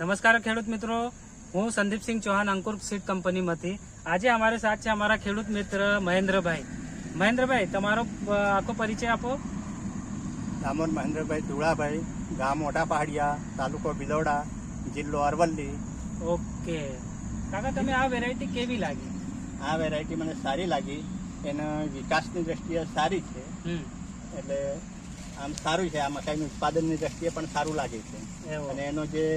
નમસ્કાર ખેડૂત મિત્રો, હું સંદીપસિંહ ચૌહાણ અંકુર સીડ કંપનીમાંથી. આજે અમારે સાથ છે અમારા ખેડૂત મિત્ર મહેન્દ્રભાઈ. મહેન્દ્રભાઈ, તમારો આખો પરિચય આપો. દામોદ મહેન્દ્રભાઈ ધુળાભાઈ, ગામ મોટા પહાડિયા, તાલુકો ભિલોડા, જિલ્લો અરવલ્લી. ઓકે કાકા, તમે આ વેરાયટી કેવી લાગી? આ વેરાયટી મને સારી લાગી. એના વિકાસની દ્રષ્ટિએ સારી છે. એટલે આમ સારું છે. આ મકાઈનું ઉત્પાદનની દ્રષ્ટિએ પણ સારું લાગે છે. અને એનો જે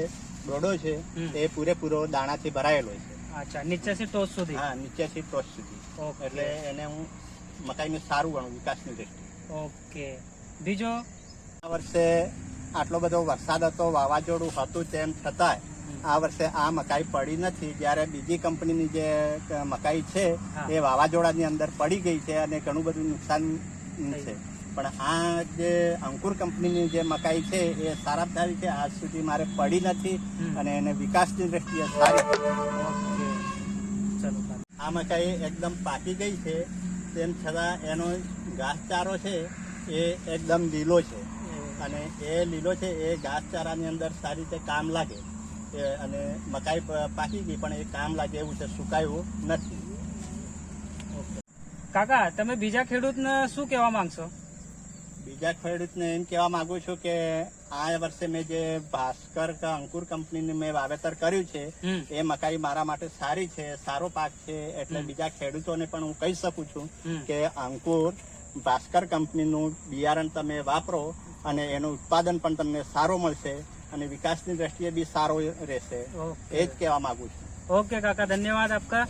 ડોડો છે એ પૂરેપૂરો દાણાથી ભરાયેલો છે. અચ્છા, નીચેથી ટોચ સુધી? હા, નીચેથી ટોચ સુધી. એટલે એને હું મકાઈનું સારું ગણું વિકાસની દ્રષ્ટિએ. ઓકે. બીજો, આ વર્ષે આટલો બધો વરસાદ હતો, વાવાઝોડું હતું, તેમ છતાંય આ વર્ષે આ મકાઈ પડી નથી. જ્યારે બીજી કંપનીની જે મકાઈ છે એ વાવાઝોડાની અંદર પડી ગઈ છે અને ઘણું બધું નુકસાન છે. પણ આ જે અંકુર કંપનીની જે મકાઈ છે એ સારામાં સારી છે. આજ સુધી મારે પડી નથી અને એને વિકાસની દ્રષ્ટિએ સારી છે. આ મકાઈ એકદમ પાકી ગઈ છે, તેમ છતાં એનો ઘાસચારો છે એ એકદમ લીલો છે. અને એ લીલો છે એ ઘાસચારાની અંદર સારી રીતે કામ લાગે. અને મકાઈ પાકી ગઈ પણ એ કામ લાગે એવું છે, સુકાયું નથી. કાકા, તમે બીજા ખેડૂતને શું કહેવા માંગશો? બીજા ખેડૂતને એમ કહેવા માંગુ છું કે આ વર્ષે મેં જે ભાસ્કર અંકુર કંપનીનું મેં વાવેતર કર્યું છે એ મકાઈ મારા માટે સારી છે, સારો પાક છે. એટલે બીજા ખેડૂતોને પણ હું કહી શકું છું કે અંકુર ભાસ્કર કંપનીનું બિયારણ તમે વાપરો અને એનું ઉત્પાદન પણ તમને સારો મળશે અને વિકાસની દ્રષ્ટિએ બી સારો રહેશે. એ જ કહેવા માંગુ છું. ઓકે કાકા, ધન્યવાદ આપકા.